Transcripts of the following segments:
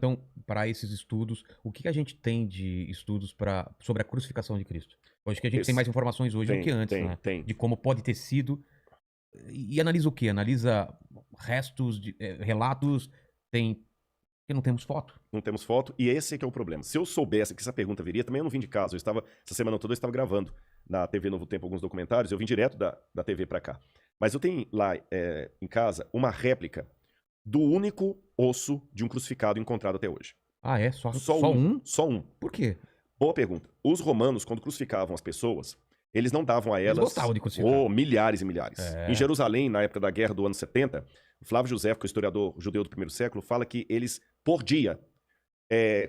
então, para esses estudos, o que a gente tem de estudos sobre a crucificação de Cristo? Eu acho que a gente tem mais informações hoje do que antes, né? Tem. De como pode ter sido. E analisa o quê? Analisa restos, relatos, tem. Porque não temos foto. Não temos foto, e esse é que é o problema. Se eu soubesse que essa pergunta viria, também eu não vim de casa. Essa semana toda eu estava gravando na TV Novo Tempo alguns documentários, eu vim direto da TV para cá. Mas eu tenho lá em casa uma réplica do único osso de um crucificado encontrado até hoje. Ah, é? Só Só um? Só um. Por quê? Boa pergunta. Os romanos, quando crucificavam as pessoas, eles não davam a Eles elas gostavam de crucificar. milhares e milhares. É. Em Jerusalém, na época da guerra do ano 70, o Flávio José, que é o historiador judeu do primeiro século, fala que eles, por dia,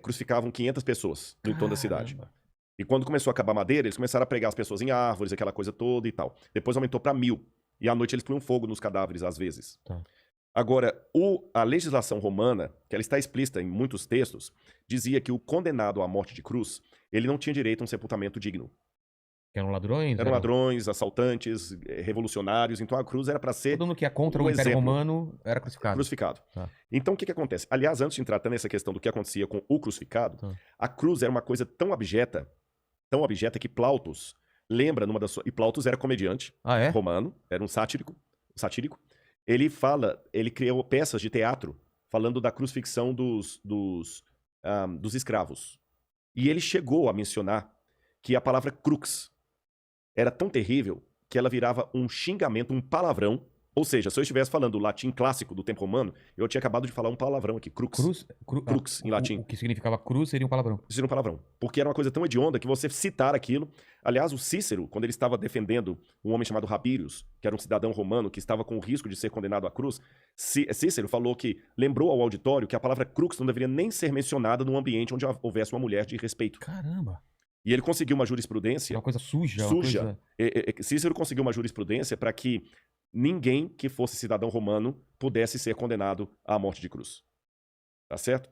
crucificavam 500 pessoas no entorno da cidade. Caramba. E quando começou a acabar a madeira, eles começaram a pregar as pessoas em árvores, aquela coisa toda e tal. Depois aumentou para 1000. E à noite eles punham fogo nos cadáveres, às vezes. Tá. Agora, a legislação romana, que ela está explícita em muitos textos, dizia que o condenado à morte de cruz, ele não tinha direito a um sepultamento digno. Que eram ladrões? Eram ladrões, assaltantes, revolucionários, então a cruz era para ser todo mundo que é contra o Império Romano era crucificado. Tá. Então o que acontece? Aliás, antes de entrar até nessa questão do que acontecia com o crucificado, a cruz era uma coisa tão abjeta que Plautus lembra numa das suas... E Plautus era comediante romano, era um satírico. Ele criou peças de teatro falando da crucifixão dos escravos. E ele chegou a mencionar que a palavra crux era tão terrível que ela virava um xingamento, um palavrão. Ou seja, se eu estivesse falando o latim clássico do tempo romano, eu tinha acabado de falar um palavrão aqui, crux. Crux, em latim. O que significava cruz seria um palavrão. Seria um palavrão. Porque era uma coisa tão hedionda que você citar aquilo... Aliás, o Cícero, quando ele estava defendendo um homem chamado Rabírius, que era um cidadão romano que estava com o risco de ser condenado à cruz, Cícero falou que lembrou ao auditório que a palavra crux não deveria nem ser mencionada num ambiente onde houvesse uma mulher de respeito. Caramba! E ele conseguiu uma jurisprudência... Uma coisa suja. Suja. Cícero conseguiu uma jurisprudência para que ninguém que fosse cidadão romano pudesse ser condenado à morte de cruz. Tá certo?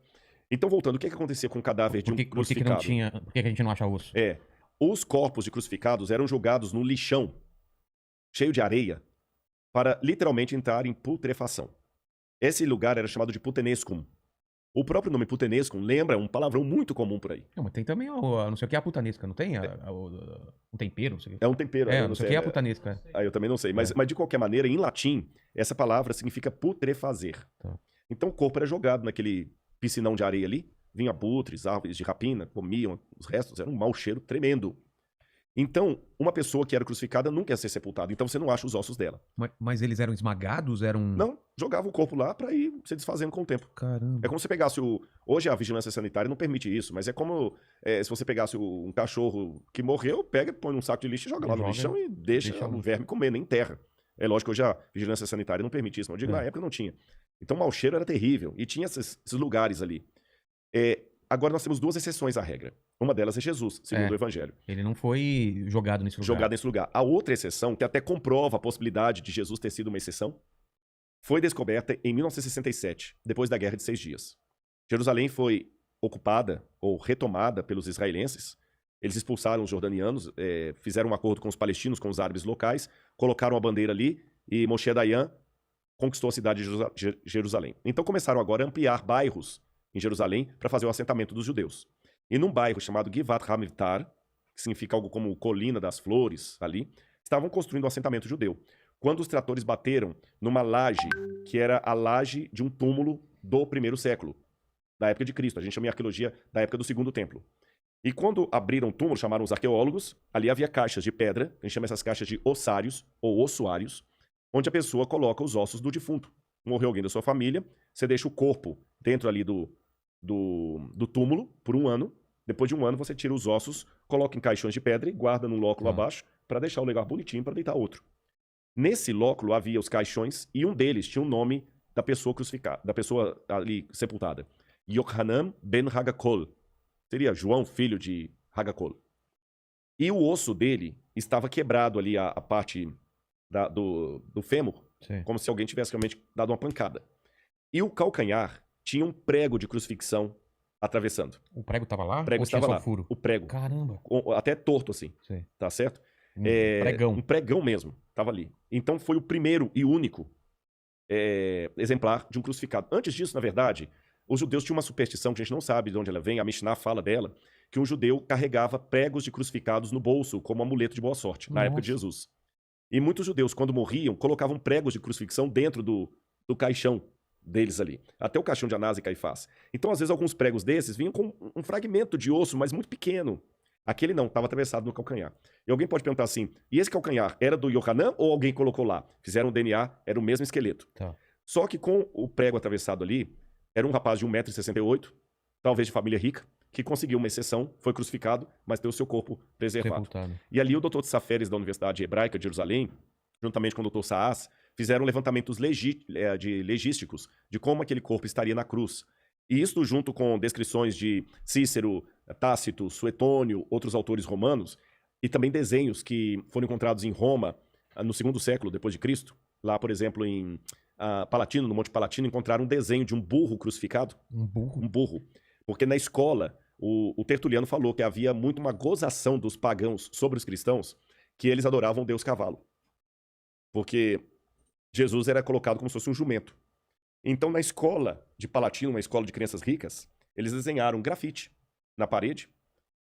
Então, voltando, o que acontecia com o cadáver de um crucificado? Por que a gente não acha osso? Os corpos de crucificados eram jogados no lixão, cheio de areia, para literalmente entrar em putrefação. Esse lugar era chamado de putenescum. O próprio nome putenescum lembra um palavrão muito comum por aí. Não, mas tem também, não sei o que é a putanesca, não tem? Um tempero, não sei o que. É um tempero. Não sei o que é a putanesca. Eu também não sei. Mas de qualquer maneira, em latim, essa palavra significa putrefazer. Tá. Então o corpo era jogado naquele piscinão de areia ali, vinha abutres, árvores de rapina, comiam os restos, era um mau cheiro tremendo. Então, uma pessoa que era crucificada nunca ia ser sepultada, então você não acha os ossos dela. Mas eles eram esmagados? Não, jogava o corpo lá pra ir se desfazendo com o tempo. Caramba. É como se pegasse Hoje a vigilância sanitária não permite isso, mas é como se você pegasse um cachorro que morreu, pega, põe num saco de lixo e joga lá no lixão e deixa o verme comer, nem enterra. É lógico que hoje a vigilância sanitária não permite isso, mas eu digo, na época não tinha. Então o mau cheiro era terrível, e tinha esses lugares ali. Agora nós temos duas exceções à regra. Uma delas é Jesus, segundo o Evangelho. Ele não foi jogado nesse lugar. A outra exceção, que até comprova a possibilidade de Jesus ter sido uma exceção, foi descoberta em 1967, depois da Guerra de 6 Dias. Jerusalém foi ocupada ou retomada pelos israelenses. Eles expulsaram os jordanianos, fizeram um acordo com os palestinos, com os árabes locais, colocaram a bandeira ali e Moshe Dayan conquistou a cidade de Jerusalém. Então começaram agora a ampliar bairros em Jerusalém para fazer o assentamento dos judeus. E num bairro chamado Givat Hamivtar, que significa algo como Colina das Flores, ali, estavam construindo um assentamento judeu. Quando os tratores bateram numa laje, que era a laje de um túmulo do primeiro século, da época de Cristo. A gente chama em arqueologia da época do segundo templo. E quando abriram o túmulo, chamaram os arqueólogos, ali havia caixas de pedra, a gente chama essas caixas de ossários, ou ossuários, onde a pessoa coloca os ossos do defunto. Morreu alguém da sua família, você deixa o corpo dentro ali do túmulo por 1 ano. Depois de 1 ano, você tira os ossos, coloca em caixões de pedra e guarda num lóculo abaixo para deixar o lugar bonitinho para deitar outro. Nesse lóculo havia os caixões e um deles tinha o nome da pessoa crucificada, da pessoa ali sepultada. Yochanan ben Hagakol. Seria João, filho de Hagakol. E o osso dele estava quebrado ali, a parte do fêmur, como se alguém tivesse realmente dado uma pancada. E o calcanhar tinha um prego de crucifixão atravessando. O prego estava lá? O prego estava lá. Furo? O prego. Caramba. Até torto assim. Sim. Tá certo? Pregão. Um pregão mesmo. Estava ali. Então foi o primeiro e único exemplar de um crucificado. Antes disso, na verdade, Os judeus tinham uma superstição que a gente não sabe de onde ela vem, a Mishnah fala dela, que um judeu carregava pregos de crucificados no bolso como amuleto de boa sorte, na época de Nossa. Jesus. E muitos judeus, quando morriam, colocavam pregos de crucifixão dentro do caixão deles ali. Até o caixão de Anás e Caifás. Então, às vezes, alguns pregos desses vinham com um fragmento de osso, mas muito pequeno. Aquele não, estava atravessado no calcanhar. E alguém pode perguntar assim, e esse calcanhar era do Yohanan ou alguém colocou lá? Fizeram o DNA, era o mesmo esqueleto. Tá. Só que com o prego atravessado ali, era um rapaz de 1,68 m, talvez de família rica, que conseguiu uma exceção, foi crucificado, mas teve o seu corpo preservado. Sepultado. E ali o Dr. Tsaferes da Universidade Hebraica de Jerusalém, juntamente com o Dr. Saas, fizeram levantamentos legísticos de como aquele corpo estaria na cruz. E isto junto com descrições de Cícero, Tácito, Suetônio, outros autores romanos, e também desenhos que foram encontrados em Roma no 2º século depois de Cristo. Lá, por exemplo, em Palatino, no Monte Palatino, encontraram um desenho de um burro crucificado. Um burro? Um burro. Porque na escola, o Tertuliano falou que havia muito uma gozação dos pagãos sobre os cristãos, que eles adoravam o deus cavalo. Porque Jesus era colocado como se fosse um jumento. Então, na escola de Palatino, uma escola de crianças ricas, eles desenharam um grafite na parede,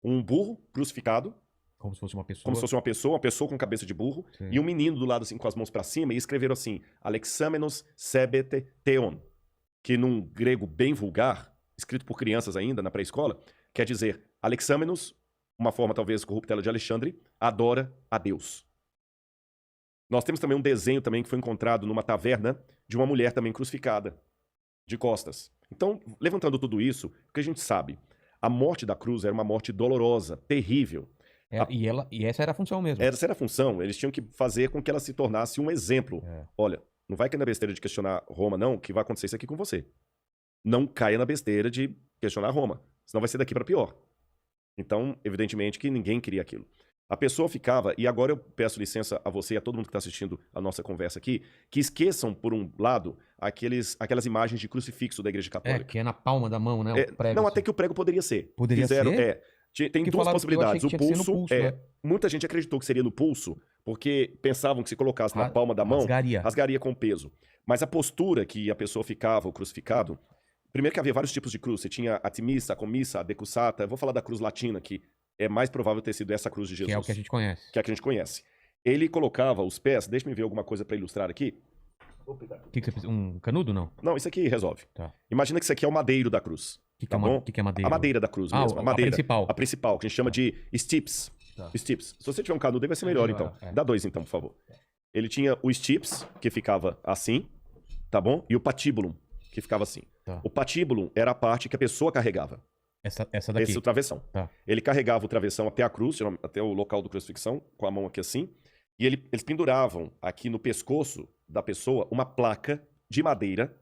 um burro crucificado, Como se fosse uma pessoa. como se fosse uma pessoa com cabeça de burro, Sim. e um menino do lado assim com as mãos para cima, e escreveram assim, Alexamenos sebete theon, que num grego bem vulgar, escrito por crianças ainda na pré-escola, quer dizer, Alexamenos, uma forma talvez corruptela de Alexandre, adora a Deus. Nós temos também um desenho também que foi encontrado numa taverna de uma mulher também crucificada, de costas. Então, levantando tudo isso, o que a gente sabe? A morte da cruz era uma morte dolorosa, terrível. E essa era a função mesmo. Essa era a função, eles tinham que fazer com que ela se tornasse um exemplo. É. Olha, não vai cair na besteira de questionar Roma não, que vai acontecer isso aqui com você. Não caia na besteira de questionar Roma, senão vai ser daqui para pior. Então, evidentemente que ninguém queria aquilo. A pessoa ficava, e agora eu peço licença a você e a todo mundo que está assistindo a nossa conversa aqui, que esqueçam, por um lado, aquelas imagens de crucifixo da Igreja Católica. Que é na palma da mão, né? O prego, Não, assim. até que o prego poderia ser. Poderia ser? Tem Que duas falaram- possibilidades. eu O achei que tinha que ser no pulso, pulso, né? muita gente acreditou que seria no pulso, porque pensavam que se colocasse na palma da mão, Rasgaria. com peso. Mas a postura que a pessoa ficava, o crucificado, primeiro que havia vários tipos de cruz. Você tinha a timissa, a comissa, a decussata. Eu vou falar da cruz latina, que é mais provável ter sido essa cruz de Jesus. Que é o que a gente conhece. Que é a que a gente conhece. Ele colocava os pés, deixa eu ver alguma coisa para ilustrar aqui. O que você precisa? Um canudo, não? Não, isso aqui resolve. Tá. Imagina que isso aqui é o madeiro da cruz. O Tá bom? que é madeira? A madeira da cruz mesmo. A madeira. principal. A principal, que a gente chama de stips. Tá. Stips. Se você tiver um canudo aí, vai ser melhor, então. É. Dá 2, então, por favor. Ele tinha o stips, que ficava assim, tá bom? E o patibulum, que ficava assim. Tá. O patibulum era a parte que a pessoa carregava. Essa daqui. Esse é o travessão. Tá. Ele carregava o travessão até a cruz, até o local do crucifixão, com a mão aqui assim. E eles penduravam aqui no pescoço da pessoa uma placa de madeira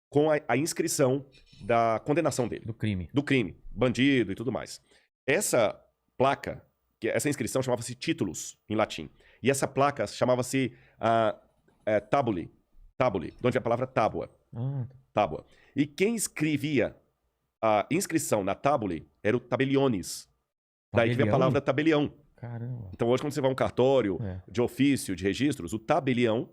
com a inscrição da condenação dele. Do crime. Do crime, bandido e tudo mais. Essa placa, essa inscrição chamava-se títulos, em latim. E essa placa chamava-se tabuli, de onde vem a palavra tábua. Tábua. E quem escrevia a inscrição na tabuli era o tabeliones. Daí que vem a palavra tabelião. Caramba. Então hoje quando você vai a um cartório de ofício, de registros, o tabelião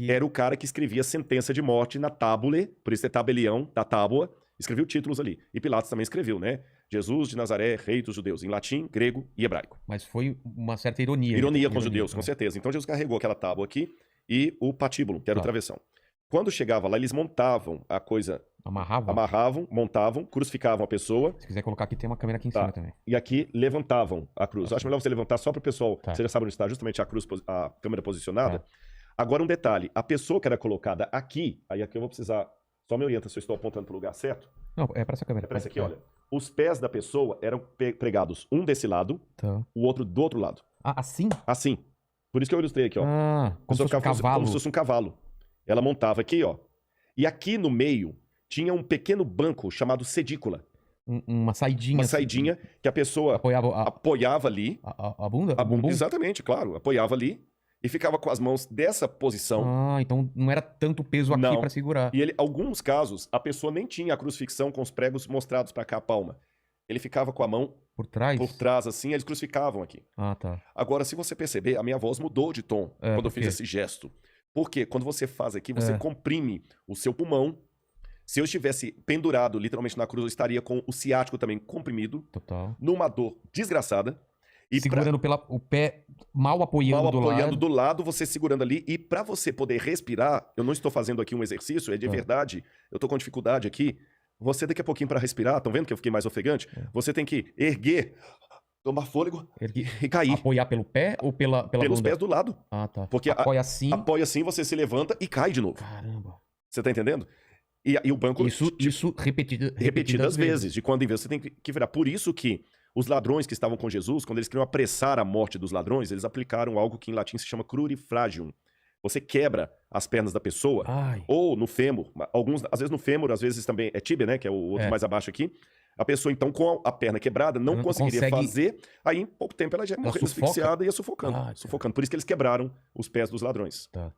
era o cara que escrevia a sentença de morte na tábule, por isso é tabelião, da tábua, escrevia títulos ali. E Pilatos também escreveu, né? Jesus de Nazaré, rei dos judeus, em latim, grego e hebraico. Mas foi uma certa ironia. Ironia com os judeus, com certeza. Então Jesus carregou aquela tábua aqui e o patíbulo, que era o travessão. Quando chegava lá, eles montavam a coisa... Amarravam, montavam, crucificavam a pessoa. Se quiser colocar aqui, tem uma câmera aqui em cima também. E aqui levantavam a cruz. Eu acho melhor você levantar só para o pessoal, você já sabe onde está justamente a câmera posicionada. Agora um detalhe, a pessoa que era colocada aqui, aí aqui eu vou precisar, só me orienta se eu estou apontando para o lugar certo. Não, é para essa câmera. É para essa aqui, olha. Os pés da pessoa eram pregados um desse lado, o outro do outro lado. Assim? Assim. Por isso que eu ilustrei aqui, ó. Como se fosse um cavalo. Como se fosse um cavalo. Ela montava aqui, ó. E aqui no meio tinha um pequeno banco chamado sedícula. Uma saidinha. Uma saidinha que a pessoa apoiava ali. A bunda? A bunda, exatamente, claro. Apoiava ali e ficava com as mãos dessa posição. Então não era tanto peso aqui para segurar. E alguns casos, a pessoa nem tinha a crucifixão com os pregos mostrados para cá, a palma. Ele ficava com a mão por trás assim, eles crucificavam aqui. Tá. Agora, se você perceber, a minha voz mudou de tom quando eu fiz esse gesto. Porque quando você faz aqui, você comprime o seu pulmão, Se eu estivesse pendurado literalmente na cruz, eu estaria com o ciático também comprimido, Total. numa dor desgraçada. E Segurando o pé mal apoiando do apoiando lado. do lado, você segurando ali. E para você poder respirar, eu não estou fazendo aqui um exercício, é de verdade. Eu tô com dificuldade aqui. Você daqui a pouquinho para respirar, estão vendo que eu fiquei mais ofegante? Você tem que erguer, tomar fôlego e cair. Apoiar pelo pé ou pela Pelos bunda? pés do lado. Ah, tá. Porque apoia assim. apoia assim, você se levanta e cai de novo. Caramba. Você tá entendendo? E o banco... Isso repetidas vezes. De quando em vez você tem que virar. Por isso que os ladrões que estavam com Jesus, quando eles queriam apressar a morte dos ladrões, eles aplicaram algo que em latim se chama crurifragium. Você quebra as pernas da pessoa, ou no fêmur, às vezes no fêmur, às vezes também é tíbia, né, que é o outro mais abaixo aqui. A pessoa, então, com a perna quebrada, não conseguiria fazer, aí em pouco tempo ela já ia morrer asfixiada e ia sufocando. Por isso que eles quebraram os pés dos ladrões. Tá